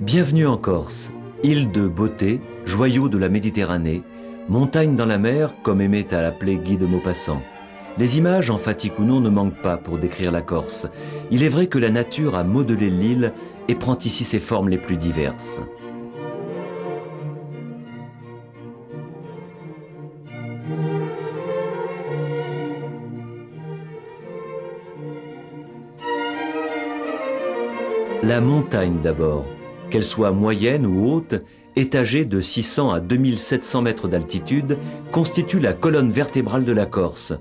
Bienvenue en Corse, île de beauté, joyau de la Méditerranée, montagne dans la mer, comme aimait à l'appeler Guy de Maupassant. Les images, emphatiques ou non, ne manquent pas pour décrire la Corse. Il est vrai que la nature a modelé l'île et prend ici ses formes les plus diverses. La montagne d'abord, qu'elle soit moyenne ou haute, étagée de 600 à 2700 mètres d'altitude, constitue la colonne vertébrale de la Corse.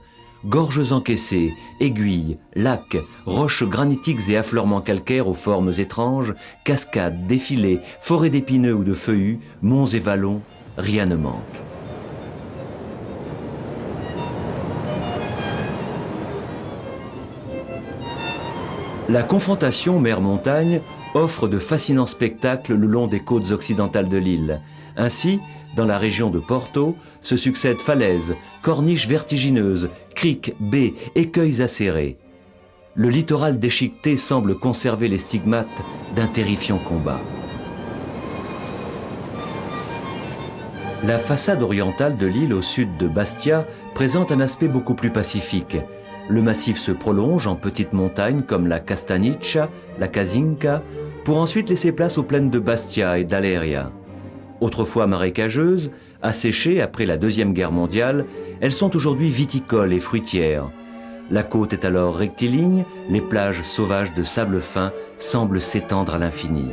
Gorges encaissées, aiguilles, lacs, roches granitiques et affleurements calcaires aux formes étranges, cascades, défilés, forêts d'épineux ou de feuillus, monts et vallons, rien ne manque. La confrontation mer-montagne offre de fascinants spectacles le long des côtes occidentales de l'île. Ainsi, dans la région de Porto, se succèdent falaises, corniches vertigineuses, criques, baies, écueils acérés. Le littoral déchiqueté semble conserver les stigmates d'un terrifiant combat. La façade orientale de l'île au sud de Bastia présente un aspect beaucoup plus pacifique. Le massif se prolonge en petites montagnes comme la Castagniccia, la Casinca, pour ensuite laisser place aux plaines de Bastia et d'Aleria. Autrefois marécageuses, asséchées après la Deuxième Guerre mondiale, elles sont aujourd'hui viticoles et fruitières. La côte est alors rectiligne, les plages sauvages de sable fin semblent s'étendre à l'infini.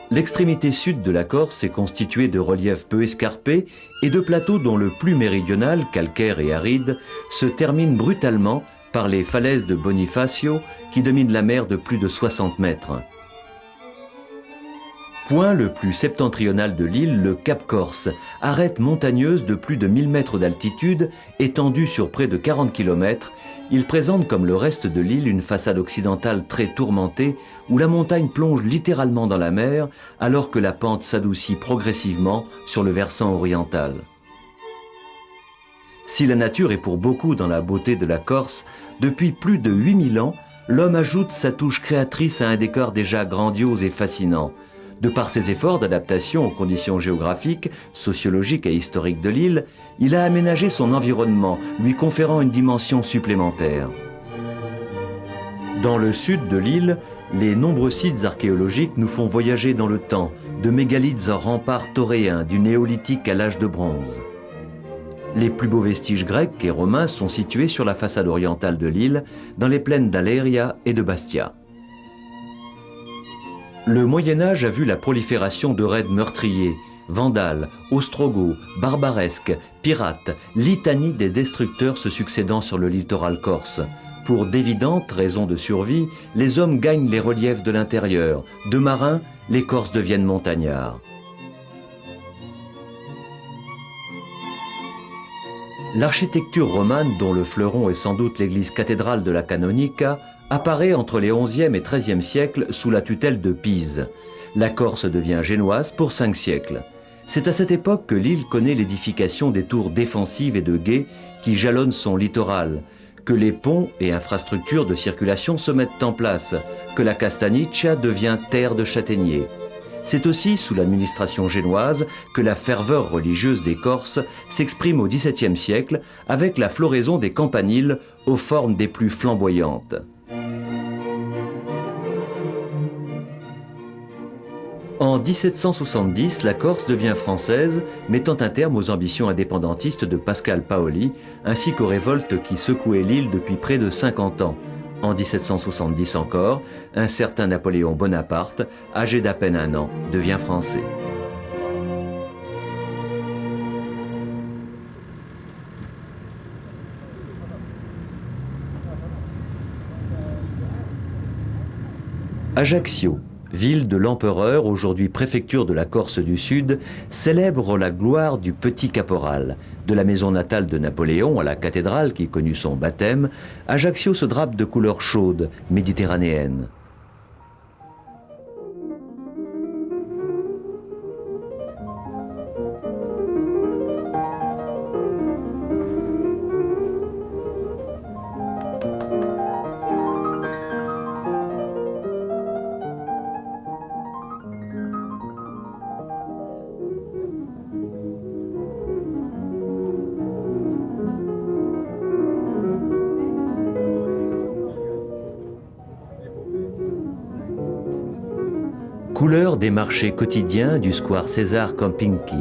L'extrémité sud de la Corse est constituée de reliefs peu escarpés et de plateaux dont le plus méridional, calcaire et aride, se termine brutalement par les falaises de Bonifacio qui dominent la mer de plus de 60 mètres. Point le plus septentrional de l'île, le Cap Corse, arête montagneuse de plus de 1000 mètres d'altitude, étendue sur près de 40 km, il présente comme le reste de l'île une façade occidentale très tourmentée où la montagne plonge littéralement dans la mer alors que la pente s'adoucit progressivement sur le versant oriental. Si la nature est pour beaucoup dans la beauté de la Corse, depuis plus de 8000 ans, l'homme ajoute sa touche créatrice à un décor déjà grandiose et fascinant. De par ses efforts d'adaptation aux conditions géographiques, sociologiques et historiques de l'île, il a aménagé son environnement, lui conférant une dimension supplémentaire. Dans le sud de l'île, les nombreux sites archéologiques nous font voyager dans le temps, de mégalithes en remparts tauréens, du néolithique à l'âge de bronze. Les plus beaux vestiges grecs et romains sont situés sur la façade orientale de l'île, dans les plaines d'Aleria et de Bastia. Le Moyen-Âge a vu la prolifération de raids meurtriers, vandales, ostrogoths, barbaresques, pirates, litanie des destructeurs se succédant sur le littoral corse. Pour d'évidentes raisons de survie, les hommes gagnent les reliefs de l'intérieur. De marins, les Corses deviennent montagnards. L'architecture romane, dont le fleuron est sans doute l'église cathédrale de la Canonica, apparaît entre les XIe et XIIIe siècles sous la tutelle de Pise. La Corse devient génoise pour 5 siècles. C'est à cette époque que l'île connaît l'édification des tours défensives et de guets qui jalonnent son littoral, que les ponts et infrastructures de circulation se mettent en place, que la Castagniccia devient terre de châtaigniers. C'est aussi sous l'administration génoise que la ferveur religieuse des Corses s'exprime au XVIIe siècle avec la floraison des campaniles aux formes des plus flamboyantes. En 1770, la Corse devient française, mettant un terme aux ambitions indépendantistes de Pascal Paoli, ainsi qu'aux révoltes qui secouaient l'île depuis près de 50 ans. En 1770 encore, un certain Napoléon Bonaparte, âgé d'à peine 1 an, devient français. Ajaccio, ville de l'Empereur, aujourd'hui préfecture de la Corse du Sud, célèbre la gloire du petit caporal. De la maison natale de Napoléon à la cathédrale qui connut son baptême, Ajaccio se drape de couleurs chaudes, méditerranéennes. Couleur des marchés quotidiens du square César Campinki.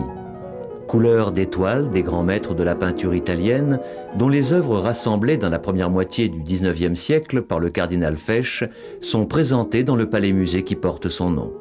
Couleur d'étoiles des grands maîtres de la peinture italienne, dont les œuvres rassemblées dans la première moitié du XIXe siècle par le cardinal Fesch sont présentées dans le palais-musée qui porte son nom.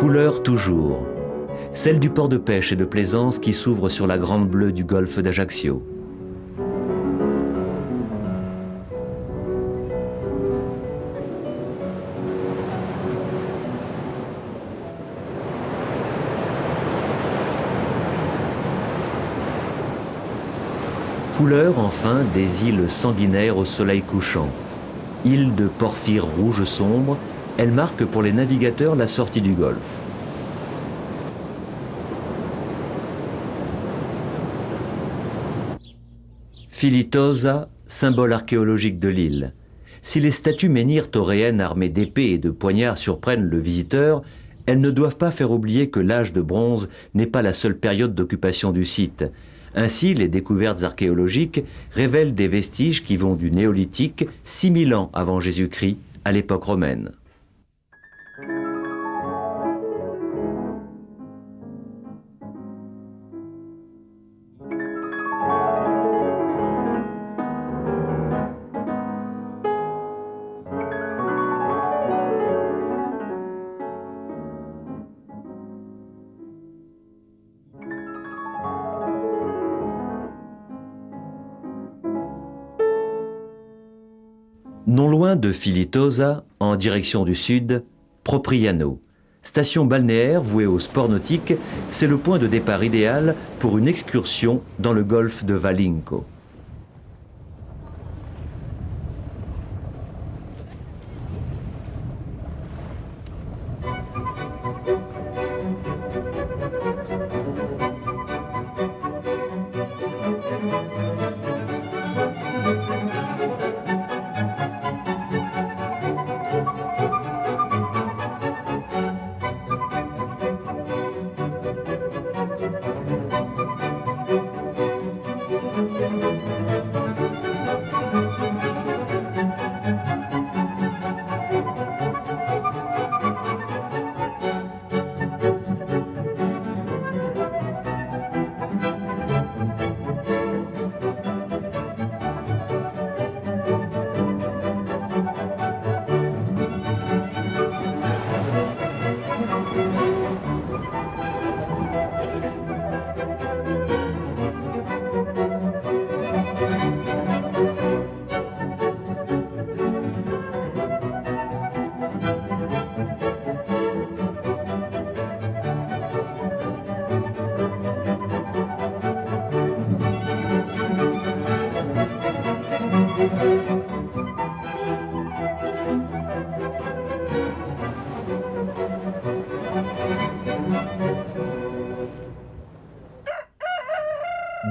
Couleur toujours, celle du port de pêche et de plaisance qui s'ouvre sur la grande bleue du golfe d'Ajaccio. Couleur enfin des îles sanguinaires au soleil couchant. Îles de porphyre rouge sombre, elles marquent pour les navigateurs la sortie du golfe. Filitosa, symbole archéologique de l'île. Si les statues menhirs tauréennes armées d'épées et de poignards surprennent le visiteur, elles ne doivent pas faire oublier que l'âge de bronze n'est pas la seule période d'occupation du site. Ainsi, les découvertes archéologiques révèlent des vestiges qui vont du néolithique, 6000 ans avant Jésus-Christ, à l'époque romaine. Non loin de Filitosa, en direction du sud, Propriano. Station balnéaire vouée au sport nautique, c'est le point de départ idéal pour une excursion dans le golfe de Valinco.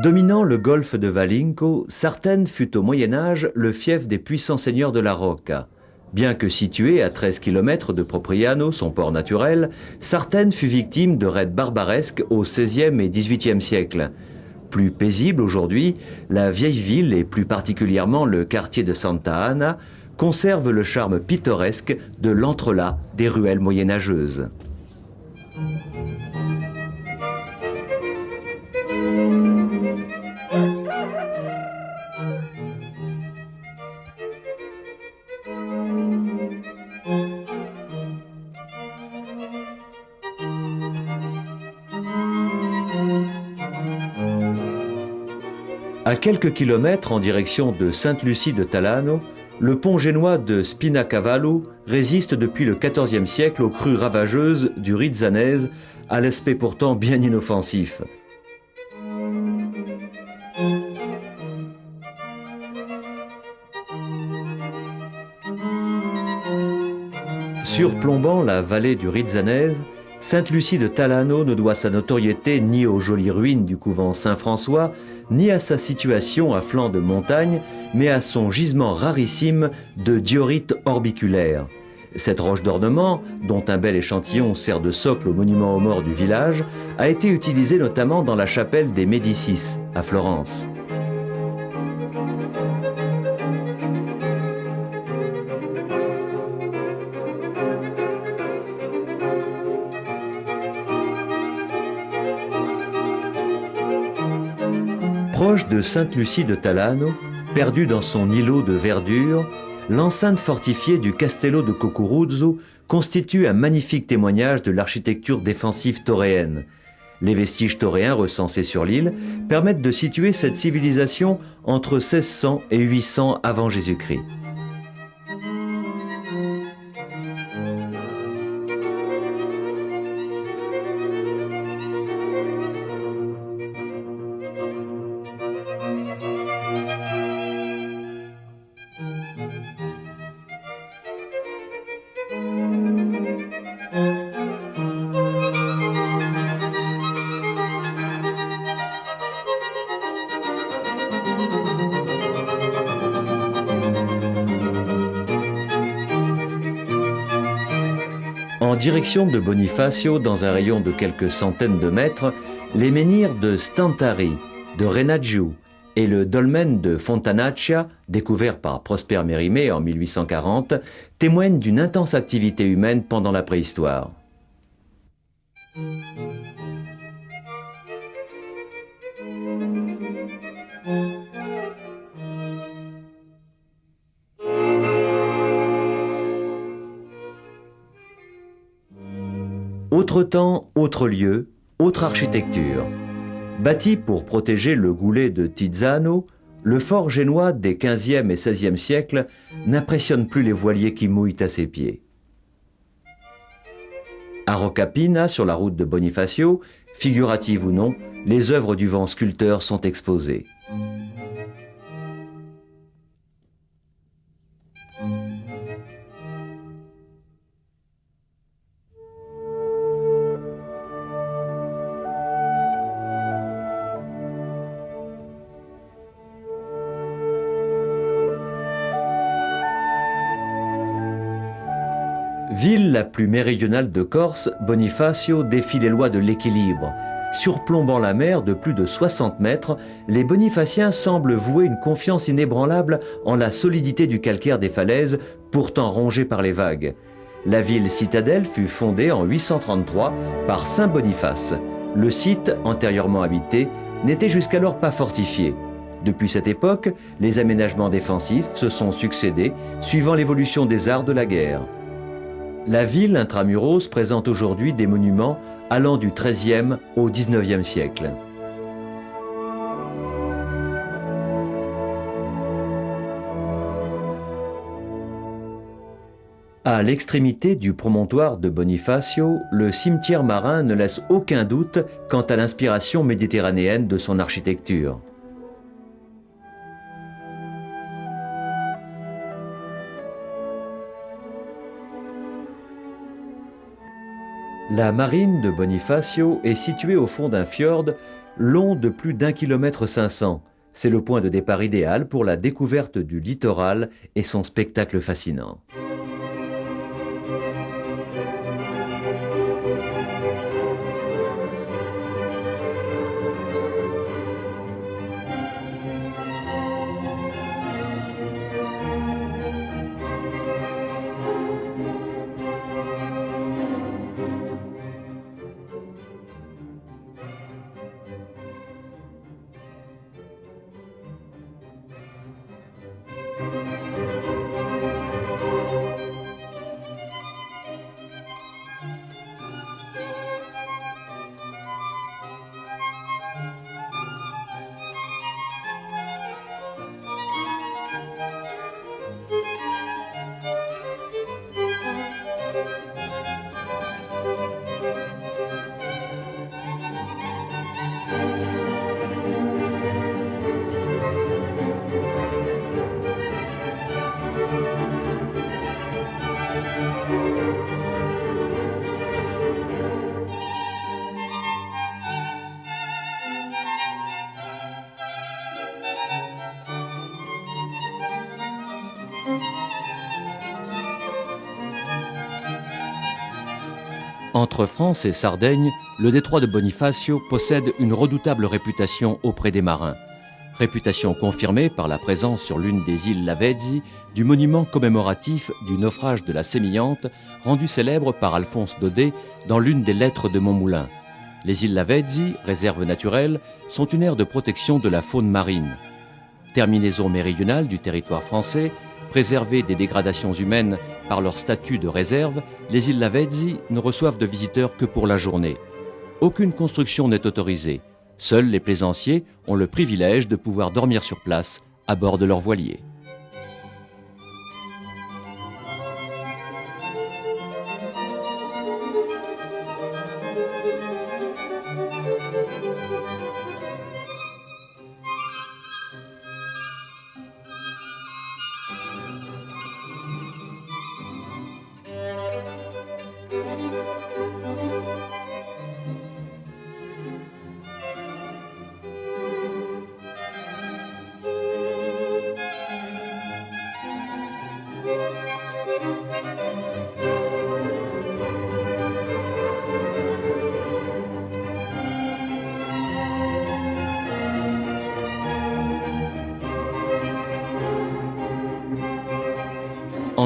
Dominant le golfe de Valinco, Sartène fut au Moyen-Âge le fief des puissants seigneurs de la Rocca. Bien que situé à 13 km de Propriano, son port naturel, Sartène fut victime de raids barbaresques au XVIe et XVIIIe siècle. Plus paisible aujourd'hui, la vieille ville et plus particulièrement le quartier de Santa Anna conservent le charme pittoresque de l'entrelac des ruelles moyenâgeuses. À quelques kilomètres en direction de Sainte-Lucie de Talano, le pont génois de Spinacavallo résiste depuis le XIVe siècle aux crues ravageuses du Rizzanese, à l'aspect pourtant bien inoffensif. Surplombant la vallée du Rizzanese, Sainte-Lucie de Talano ne doit sa notoriété ni aux jolies ruines du couvent Saint-François, ni à sa situation à flanc de montagne, mais à son gisement rarissime de diorite orbiculaire. Cette roche d'ornement, dont un bel échantillon sert de socle au monument aux morts du village, a été utilisée notamment dans la chapelle des Médicis, à Florence. Proche de Sainte-Lucie de Talano, perdue dans son îlot de verdure, l'enceinte fortifiée du Castello de Cucuruzzo constitue un magnifique témoignage de l'architecture défensive toréenne. Les vestiges toréens recensés sur l'île permettent de situer cette civilisation entre 1600 et 800 avant Jésus-Christ. En direction de Bonifacio, dans un rayon de quelques centaines de mètres, les menhirs de Stantari, de Renagiu et le dolmen de Fontanaccia, découvert par Prosper Mérimée en 1840, témoignent d'une intense activité humaine pendant la préhistoire. Autre temps, autre lieu, autre architecture. Bâti pour protéger le goulet de Tizzano, le fort génois des XVe et XVIe siècles n'impressionne plus les voiliers qui mouillent à ses pieds. À Roccapina, sur la route de Bonifacio, figurative ou non, les œuvres du vent sculpteur sont exposées. Ville la plus méridionale de Corse, Bonifacio défie les lois de l'équilibre. Surplombant la mer de plus de 60 mètres, les bonifaciens semblent vouer une confiance inébranlable en la solidité du calcaire des falaises, pourtant rongées par les vagues. La ville citadelle fut fondée en 833 par Saint Boniface. Le site, antérieurement habité, n'était jusqu'alors pas fortifié. Depuis cette époque, les aménagements défensifs se sont succédés, suivant l'évolution des arts de la guerre. La ville intramuros présente aujourd'hui des monuments allant du XIIIe au XIXe siècle. À l'extrémité du promontoire de Bonifacio, le cimetière marin ne laisse aucun doute quant à l'inspiration méditerranéenne de son architecture. La marine de Bonifacio est située au fond d'un fjord long de plus d'1,5 km. C'est le point de départ idéal pour la découverte du littoral et son spectacle fascinant. Entre France et Sardaigne, le détroit de Bonifacio possède une redoutable réputation auprès des marins. Réputation confirmée par la présence sur l'une des îles Lavezzi du monument commémoratif du naufrage de la Sémillante, rendu célèbre par Alphonse Daudet dans l'une des lettres de Montmoulin. Les îles Lavezzi, réserves naturelles, sont une aire de protection de la faune marine. Terminaison méridionale du territoire français, préservées des dégradations humaines par leur statut de réserve, les îles Lavezzi ne reçoivent de visiteurs que pour la journée. Aucune construction n'est autorisée. Seuls les plaisanciers ont le privilège de pouvoir dormir sur place à bord de leur voilier.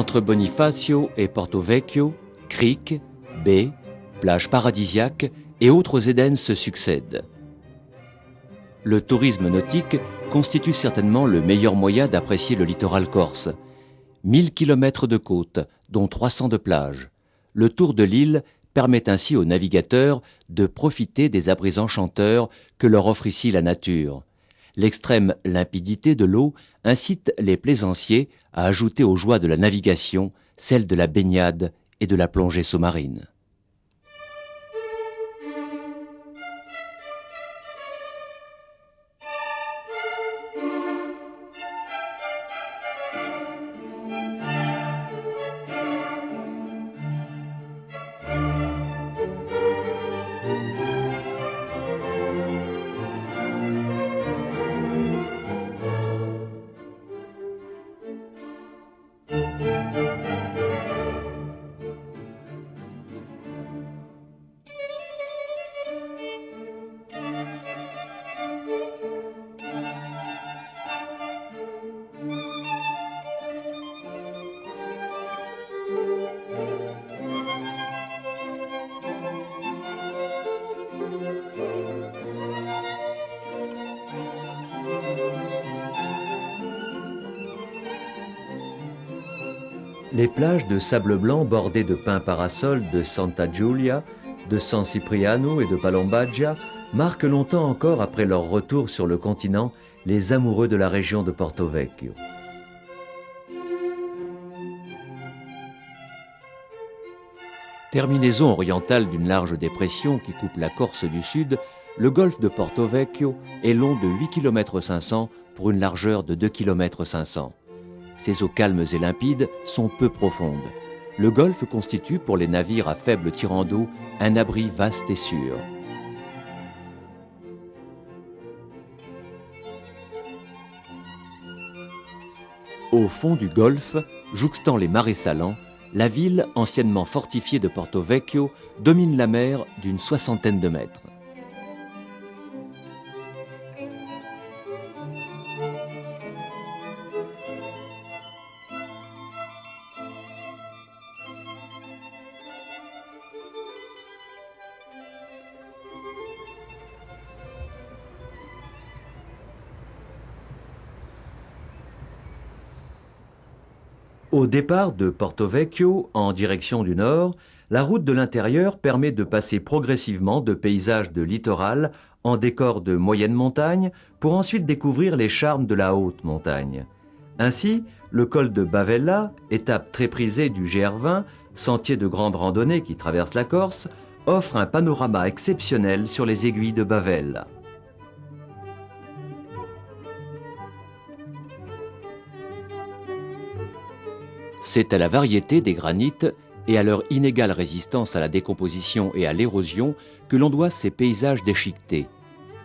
Entre Bonifacio et Porto Vecchio, criques, baies, plages paradisiaques et autres Édens se succèdent. Le tourisme nautique constitue certainement le meilleur moyen d'apprécier le littoral corse. 1000 km de côte, dont 300 de plages. Le tour de l'île permet ainsi aux navigateurs de profiter des abris enchanteurs que leur offre ici la nature. L'extrême limpidité de l'eau incite les plaisanciers à ajouter aux joies de la navigation celle de la baignade et de la plongée sous-marine. Les plages de sable blanc bordées de pins parasols de Santa Giulia, de San Cipriano et de Palombagia marquent longtemps encore après leur retour sur le continent les amoureux de la région de Porto Vecchio. Terminaison orientale d'une large dépression qui coupe la Corse du sud, le golfe de Porto Vecchio est long de 8,5 km pour une largeur de 2,5 km. Ses eaux calmes et limpides sont peu profondes. Le golfe constitue pour les navires à faible tirant d'eau un abri vaste et sûr. Au fond du golfe, jouxtant les marais salants, la ville, anciennement fortifiée de Porto Vecchio, domine la mer d'une 60aine de mètres. Au départ de Porto Vecchio, en direction du nord, la route de l'intérieur permet de passer progressivement de paysages de littoral en décors de moyenne montagne pour ensuite découvrir les charmes de la haute montagne. Ainsi, le col de Bavella, étape très prisée du GR20, sentier de grande randonnée qui traverse la Corse, offre un panorama exceptionnel sur les aiguilles de Bavella. C'est à la variété des granites et à leur inégale résistance à la décomposition et à l'érosion que l'on doit ces paysages déchiquetés.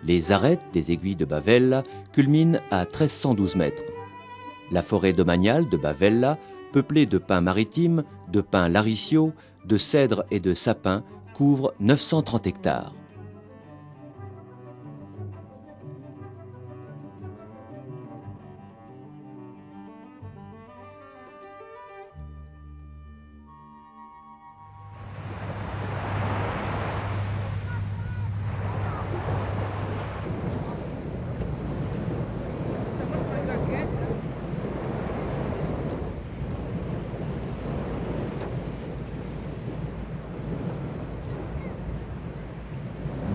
Les arêtes des aiguilles de Bavella culminent à 1312 mètres. La forêt domaniale de Bavella, peuplée de pins maritimes, de pins laricio, de cèdres et de sapins, couvre 930 hectares.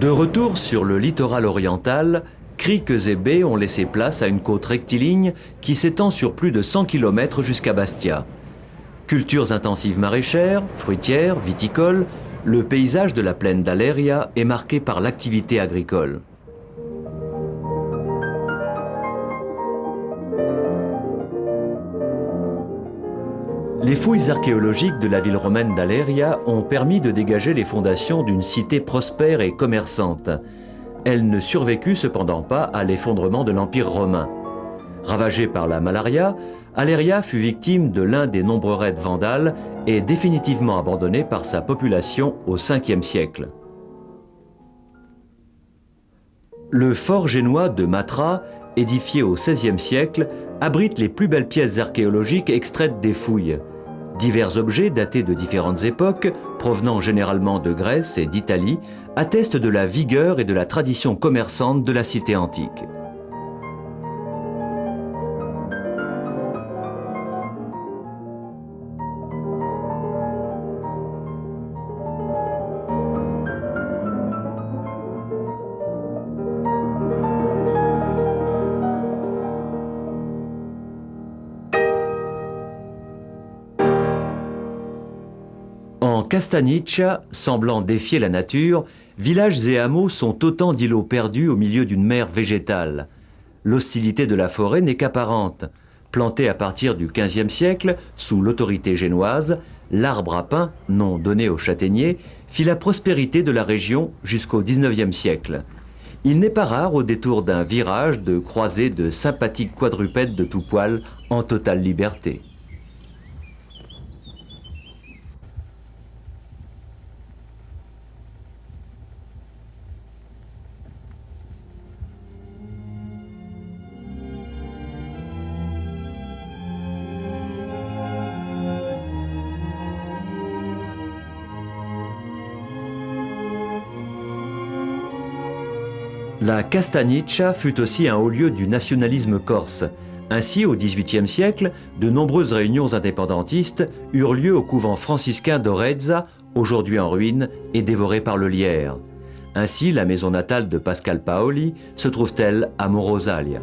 De retour sur le littoral oriental, criques et baies ont laissé place à une côte rectiligne qui s'étend sur plus de 100 km jusqu'à Bastia. Cultures intensives maraîchères, fruitières, viticoles, le paysage de la plaine d'Aléria est marqué par l'activité agricole. Les fouilles archéologiques de la ville romaine d'Aléria ont permis de dégager les fondations d'une cité prospère et commerçante. Elle ne survécut cependant pas à l'effondrement de l'Empire romain. Ravagée par la malaria, Aléria fut victime de l'un des nombreux raids vandales et définitivement abandonnée par sa population au 5e siècle. Le fort génois de Matra, édifié au XVIe siècle, abrite les plus belles pièces archéologiques extraites des fouilles. Divers objets datés de différentes époques, provenant généralement de Grèce et d'Italie, attestent de la vigueur et de la tradition commerçante de la cité antique. En Castagniccia, semblant défier la nature, villages et hameaux sont autant d'îlots perdus au milieu d'une mer végétale. L'hostilité de la forêt n'est qu'apparente. Planté à partir du XVe siècle, sous l'autorité génoise, l'arbre à pin, nom donné aux châtaigniers, fit la prospérité de la région jusqu'au XIXe siècle. Il n'est pas rare, au détour d'un virage, de croiser de sympathiques quadrupèdes de tout poil en totale liberté. La Castagniccia fut aussi un haut lieu du nationalisme corse. Ainsi, au XVIIIe siècle, de nombreuses réunions indépendantistes eurent lieu au couvent franciscain d'Orezza, aujourd'hui en ruine et dévoré par le lierre. Ainsi, la maison natale de Pascal Paoli se trouve-t-elle à Morosalia.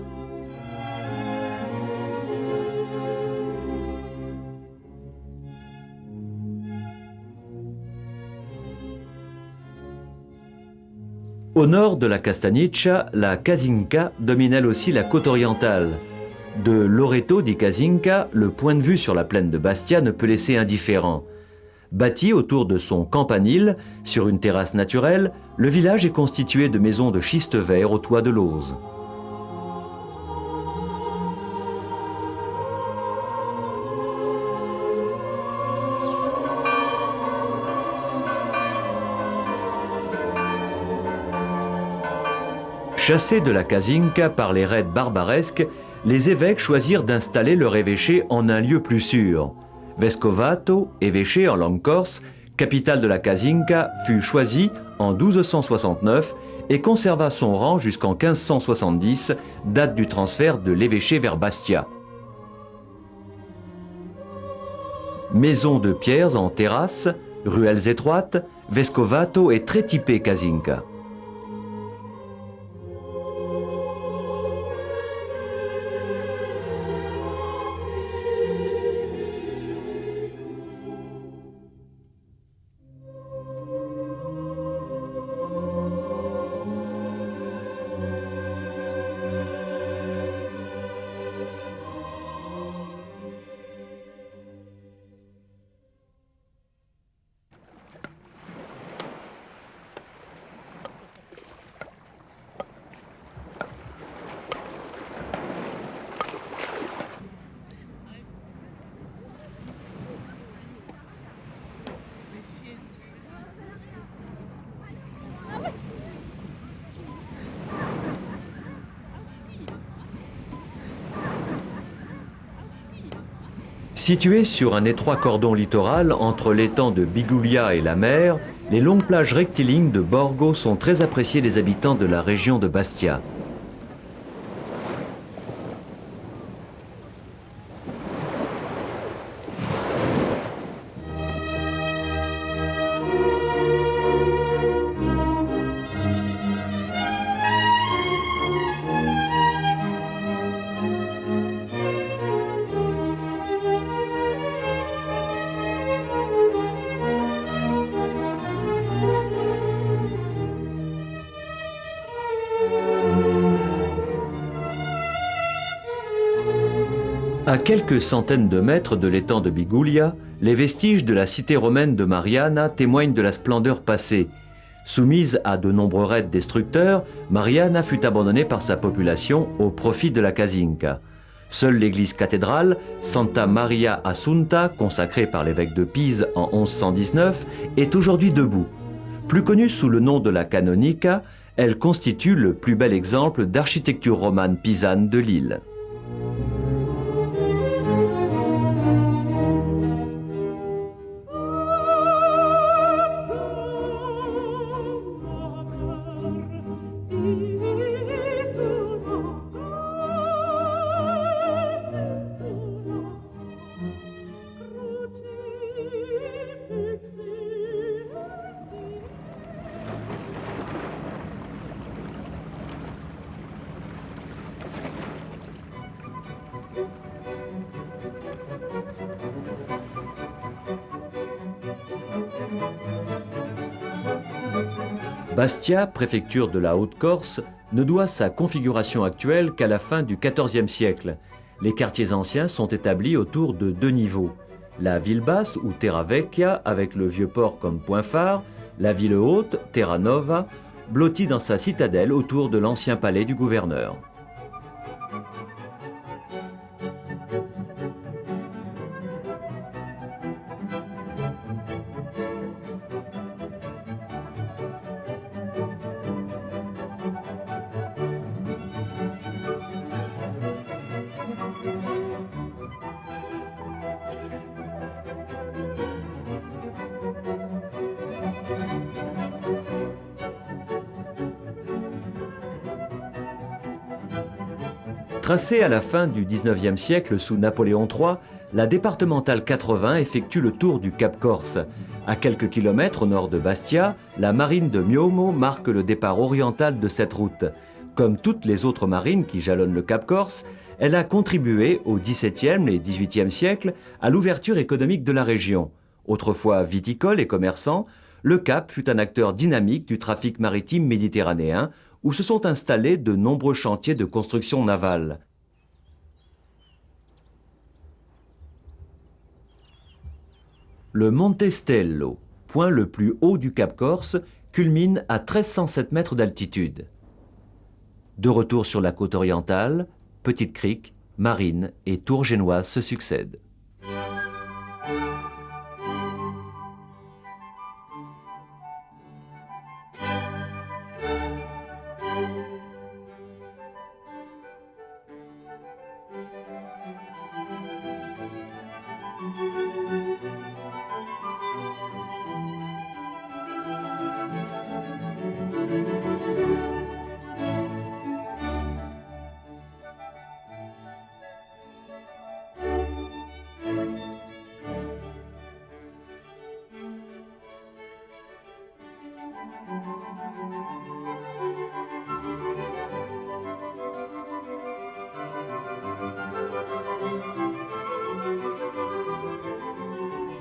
Au nord de la Castagniccia, la Casinca domine elle aussi la côte orientale. De Loreto di Casinca, le point de vue sur la plaine de Bastia ne peut laisser indifférent. Bâti autour de son campanile, sur une terrasse naturelle, le village est constitué de maisons de schiste vert au toit de lauze. Chassés de la Casinca par les raids barbaresques, les évêques choisirent d'installer leur évêché en un lieu plus sûr. Vescovato, évêché en langue corse, capitale de la Casinca, fut choisi en 1269 et conserva son rang jusqu'en 1570, date du transfert de l'évêché vers Bastia. Maisons de pierres en terrasse, ruelles étroites, Vescovato est très typé Casinca. Situées sur un étroit cordon littoral entre l'étang de Biguglia et la mer, les longues plages rectilignes de Borgo sont très appréciées des habitants de la région de Bastia. À quelques centaines de mètres de l'étang de Biguglia, les vestiges de la cité romaine de Mariana témoignent de la splendeur passée. Soumise à de nombreux raids destructeurs, Mariana fut abandonnée par sa population au profit de la Casinca. Seule l'église cathédrale, Santa Maria Assunta, consacrée par l'évêque de Pise en 1119, est aujourd'hui debout. Plus connue sous le nom de la Canonica, elle constitue le plus bel exemple d'architecture romane pisane de l'île. Bastia, préfecture de la Haute-Corse, ne doit sa configuration actuelle qu'à la fin du XIVe siècle. Les quartiers anciens sont établis autour de deux niveaux. La ville basse, ou Terra Vecchia, avec le vieux port comme point phare, la ville haute, Terra Nova, blottie dans sa citadelle autour de l'ancien palais du gouverneur. Tracée à la fin du XIXe siècle sous Napoléon III, la départementale 80 effectue le tour du Cap Corse. À quelques kilomètres au nord de Bastia, la marine de Miomo marque le départ oriental de cette route. Comme toutes les autres marines qui jalonnent le Cap Corse, elle a contribué au XVIIe et XVIIIe siècle à l'ouverture économique de la région. Autrefois viticole et commerçant, le Cap fut un acteur dynamique du trafic maritime méditerranéen, où se sont installés de nombreux chantiers de construction navale. Le Monte Stello, point le plus haut du Cap Corse, culmine à 1307 mètres d'altitude. De retour sur la côte orientale, Petite Crique, Marine et Tours génoise se succèdent.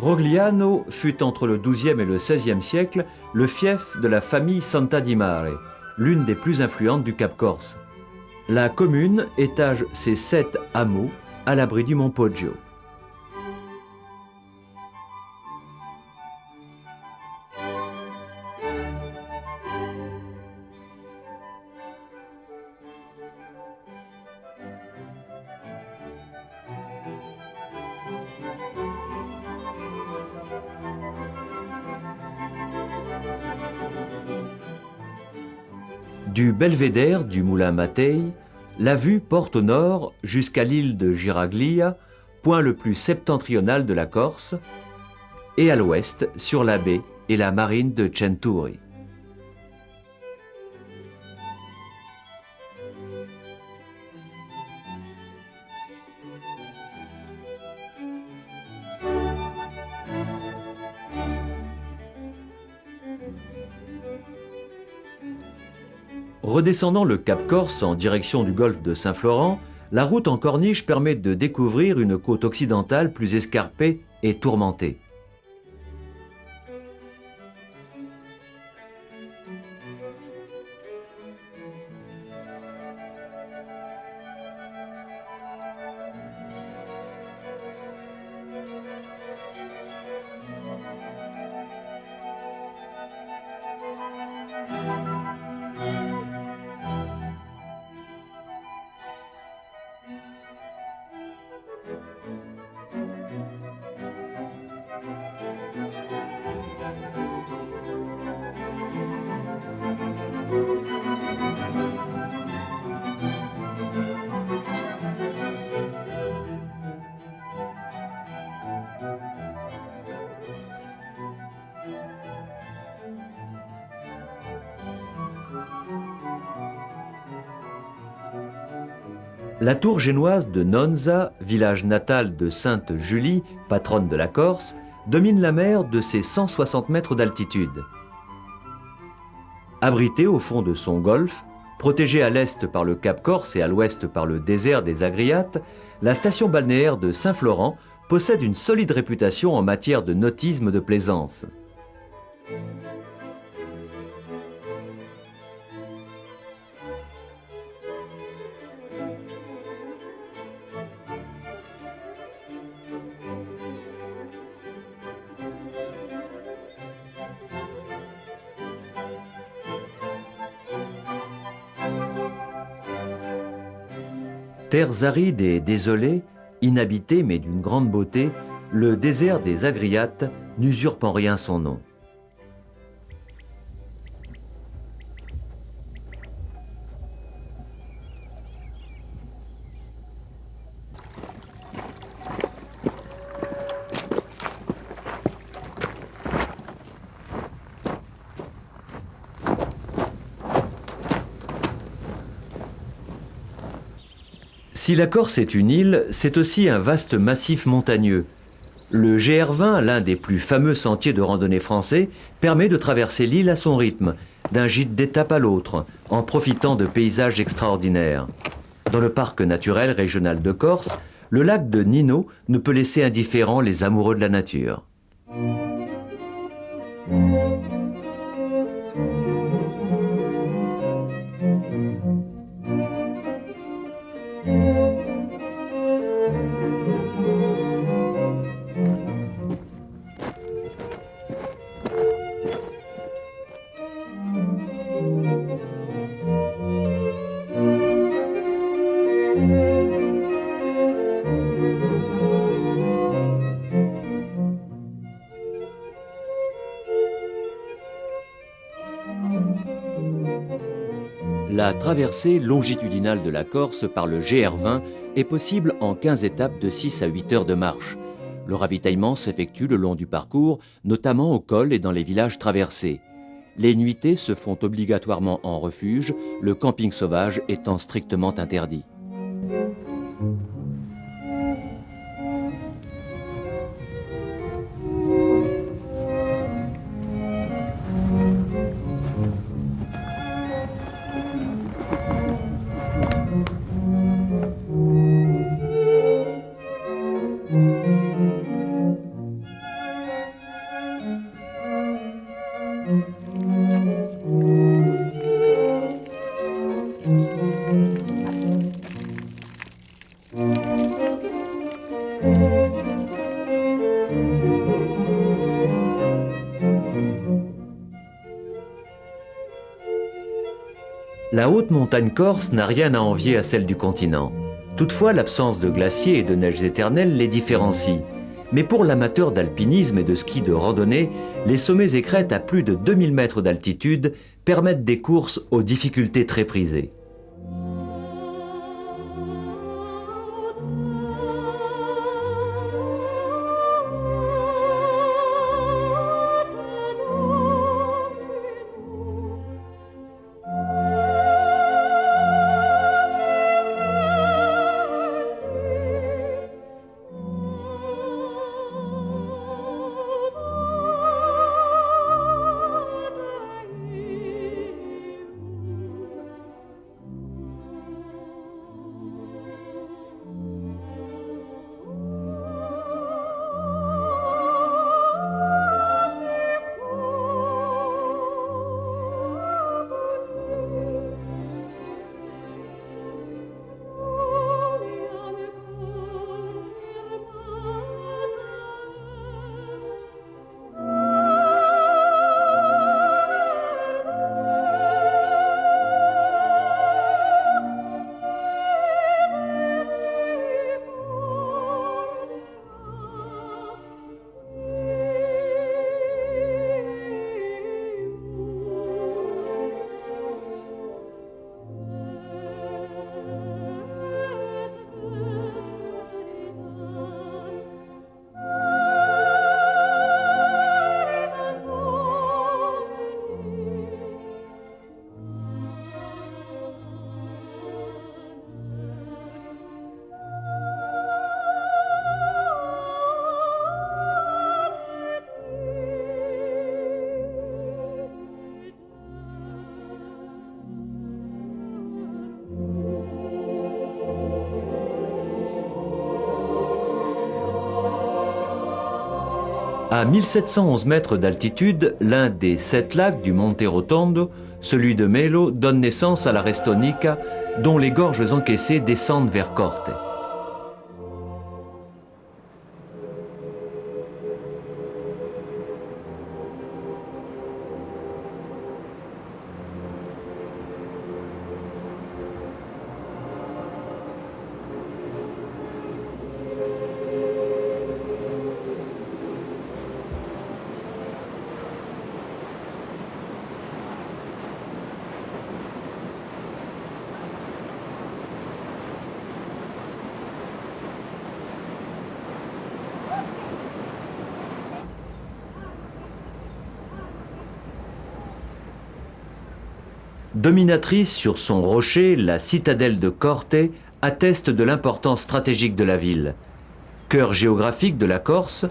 Rogliano fut entre le XIIe et le XVIe siècle le fief de la famille Santa di Mare, l'une des plus influentes du Cap Corse. La commune étage ses 7 hameaux à l'abri du mont Poggio. Du belvédère du moulin Mattei, la vue porte au nord jusqu'à l'île de Giraglia, point le plus septentrional de la Corse, et à l'ouest sur la baie et la marine de Centuri. Redescendant le Cap Corse en direction du golfe de Saint-Florent, la route en corniche permet de découvrir une côte occidentale plus escarpée et tourmentée. La tour génoise de Nonza, village natal de Sainte Julie, patronne de la Corse, domine la mer de ses 160 mètres d'altitude. Abritée au fond de son golfe, protégée à l'est par le Cap Corse et à l'ouest par le désert des Agriates, la station balnéaire de Saint-Florent possède une solide réputation en matière de nautisme de plaisance. Terres arides et désolées, inhabitées mais d'une grande beauté, le désert des Agriates n'usurpe en rien son nom. Si la Corse est une île, c'est aussi un vaste massif montagneux. Le GR20, l'un des plus fameux sentiers de randonnée français, permet de traverser l'île à son rythme, d'un gîte d'étape à l'autre, en profitant de paysages extraordinaires. Dans le parc naturel régional de Corse, le lac de Nino ne peut laisser indifférents les amoureux de la nature. La traversée longitudinale de la Corse par le GR20 est possible en 15 étapes de 6 à 8 heures de marche. Le ravitaillement s'effectue le long du parcours, notamment au col et dans les villages traversés. Les nuitées se font obligatoirement en refuge, le camping sauvage étant strictement interdit. La haute montagne corse n'a rien à envier à celle du continent. Toutefois, l'absence de glaciers et de neiges éternelles les différencie. Mais pour l'amateur d'alpinisme et de ski de randonnée, les sommets et crêtes à plus de 2000 mètres d'altitude permettent des courses aux difficultés très prisées. À 1711 mètres d'altitude, l'un des 7 lacs du Monte Rotondo, celui de Melo, donne naissance à la Restonica, dont les gorges encaissées descendent vers Corte. Dominatrice sur son rocher, la citadelle de Corte atteste de l'importance stratégique de la ville. Cœur géographique de la Corse,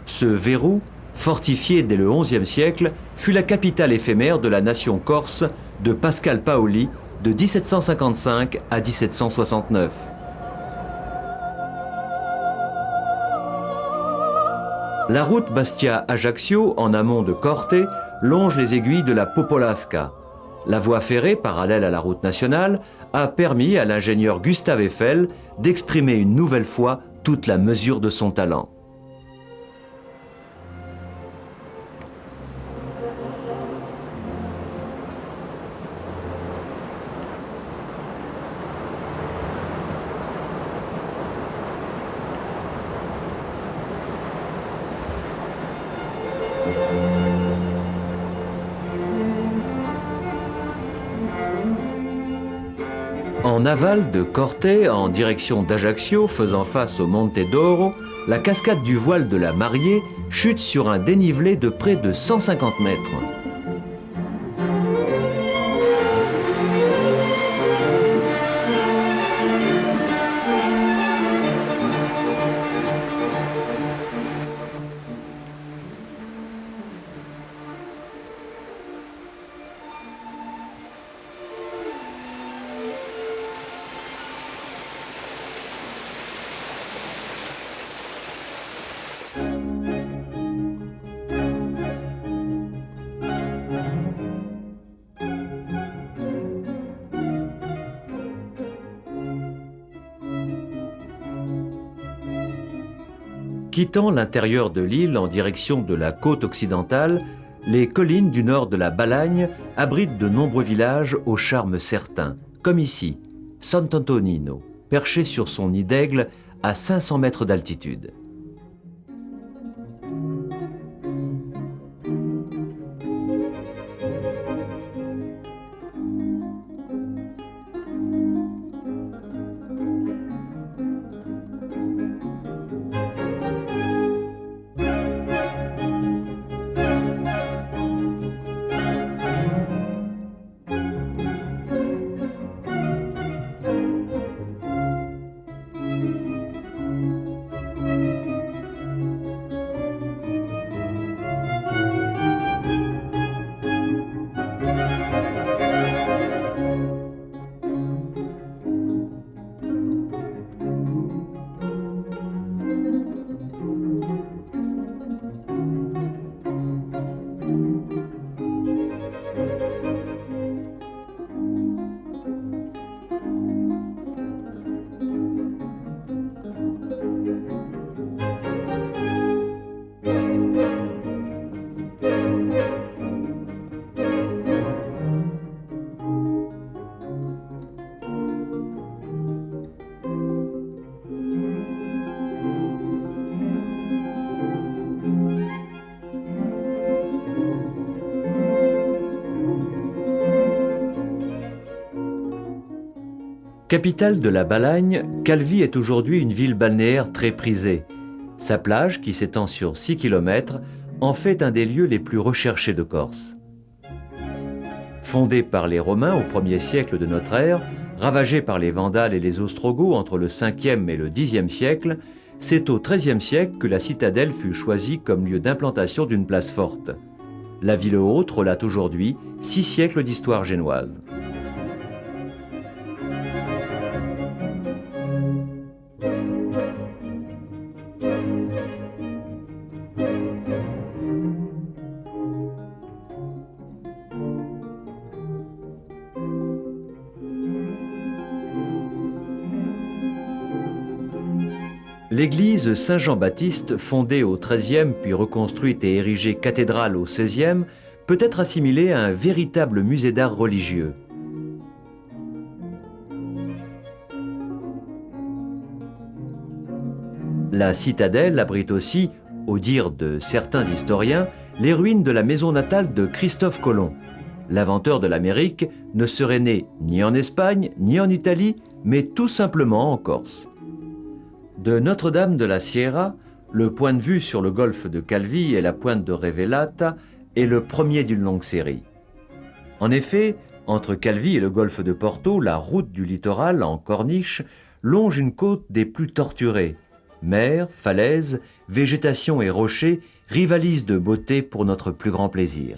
ce verrou, fortifié dès le XIe siècle, fut la capitale éphémère de la nation corse de Pascal Paoli de 1755 à 1769. La route Bastia-Ajaccio, en amont de Corte, longe les aiguilles de la Popolasca. La voie ferrée, parallèle à la route nationale, a permis à l'ingénieur Gustave Eiffel d'exprimer une nouvelle fois toute la mesure de son talent. En aval de Corte, en direction d'Ajaccio, faisant face au Monte d'Oro, la cascade du voile de la Mariée chute sur un dénivelé de près de 150 mètres. Quittant l'intérieur de l'île en direction de la côte occidentale, les collines du nord de la Balagne abritent de nombreux villages au charme certain, comme ici, Sant'Antonino, perché sur son nid d'aigle à 500 mètres d'altitude. Capitale de la Balagne, Calvi est aujourd'hui une ville balnéaire très prisée. Sa plage, qui s'étend sur 6 km, en fait un des lieux les plus recherchés de Corse. Fondée par les Romains au 1er siècle de notre ère, ravagée par les Vandales et les Ostrogoths entre le 5e et le 10e siècle, c'est au 13e siècle que la citadelle fut choisie comme lieu d'implantation d'une place forte. La ville haute relate aujourd'hui 6 siècles d'histoire génoise. L'église Saint-Jean-Baptiste, fondée au XIIIe puis reconstruite et érigée cathédrale au XVIe, peut être assimilée à un véritable musée d'art religieux. La citadelle abrite aussi, au dire de certains historiens, les ruines de la maison natale de Christophe Colomb. L'inventeur de l'Amérique ne serait né ni en Espagne, ni en Italie, mais tout simplement en Corse. De Notre-Dame de la Sierra, le point de vue sur le golfe de Calvi et la pointe de Revelata est le premier d'une longue série. En effet, entre Calvi et le golfe de Porto, la route du littoral en corniche longe une côte des plus torturées. Mer, falaises, végétation et rochers rivalisent de beauté pour notre plus grand plaisir.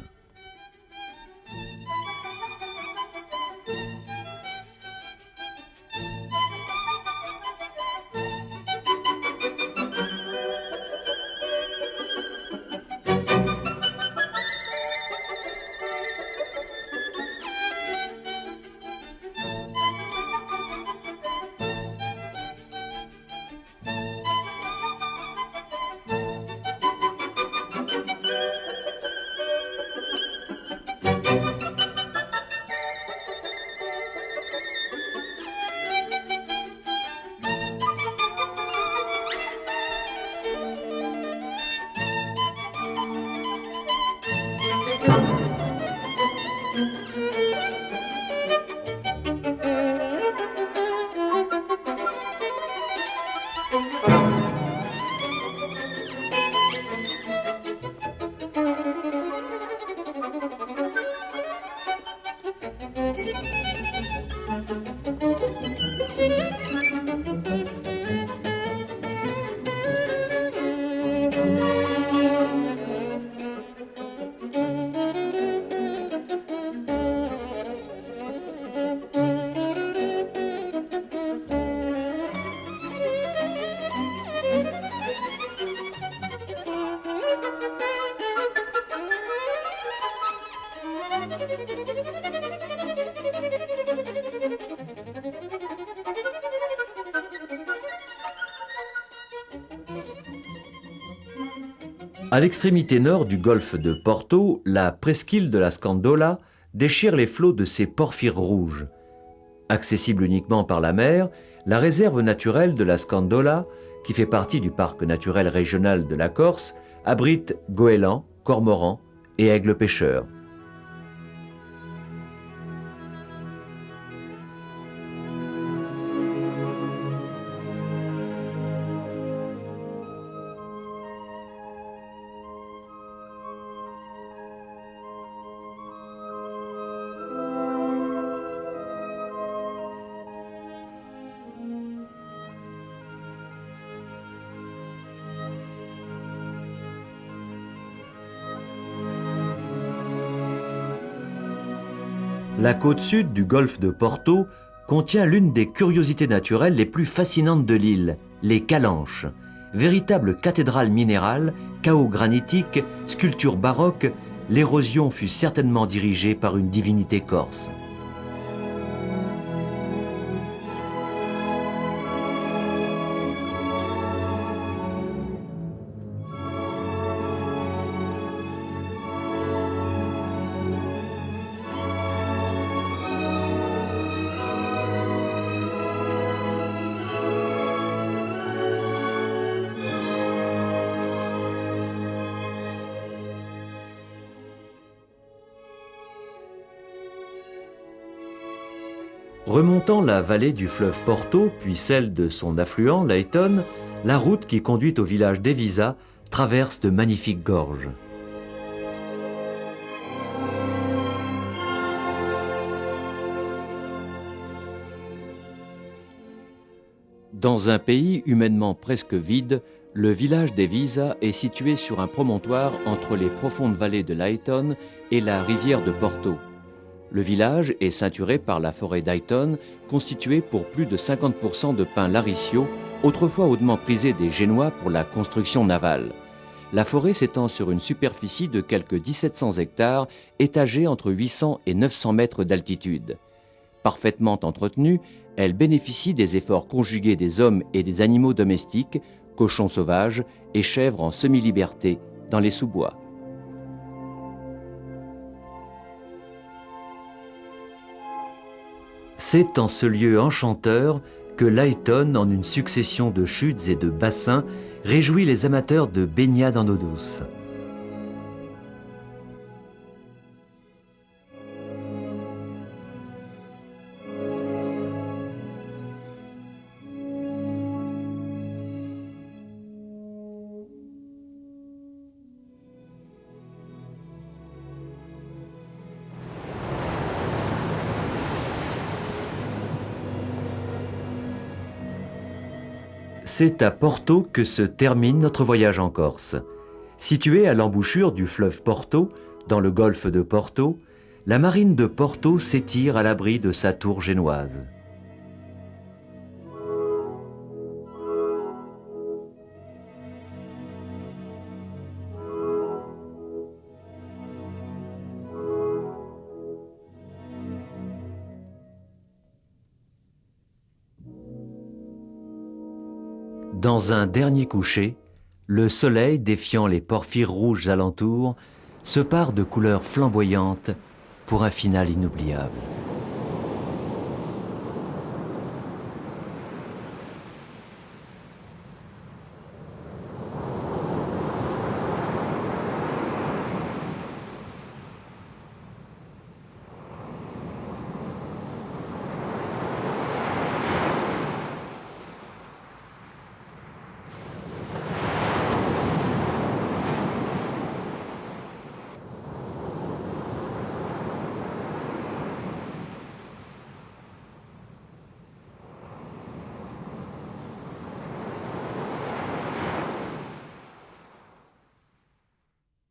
À l'extrémité nord du golfe de Porto, la presqu'île de la Scandola déchire les flots de ses porphyres rouges. Accessible uniquement par la mer, la réserve naturelle de la Scandola, qui fait partie du parc naturel régional de la Corse, abrite goélands, cormorans et aigles pêcheurs. La côte sud du golfe de Porto contient l'une des curiosités naturelles les plus fascinantes de l'île, les calanches. Véritable cathédrale minérale, chaos granitique, sculpture baroque, l'érosion fut certainement dirigée par une divinité corse. Remontant la vallée du fleuve Porto, puis celle de son affluent, l'Ayton, la route qui conduit au village d'Evisa traverse de magnifiques gorges. Dans un pays humainement presque vide, le village d'Evisa est situé sur un promontoire entre les profondes vallées de l'Ayton et la rivière de Porto. Le village est ceinturé par la forêt d'Ayton, constituée pour plus de 50% de pins laricio, autrefois hautement prisé des Génois pour la construction navale. La forêt s'étend sur une superficie de quelques 1700 hectares, étagée entre 800 et 900 mètres d'altitude. Parfaitement entretenue, elle bénéficie des efforts conjugués des hommes et des animaux domestiques, cochons sauvages et chèvres en semi-liberté dans les sous-bois. C'est en ce lieu enchanteur que l'Ayton, en une succession de chutes et de bassins, réjouit les amateurs de baignade en eau douce. C'est à Porto que se termine notre voyage en Corse. Située à l'embouchure du fleuve Porto, dans le golfe de Porto, la marine de Porto s'étire à l'abri de sa tour génoise. Dans un dernier coucher, le soleil, défiant les porphyres rouges alentours, se pare de couleurs flamboyantes pour un final inoubliable.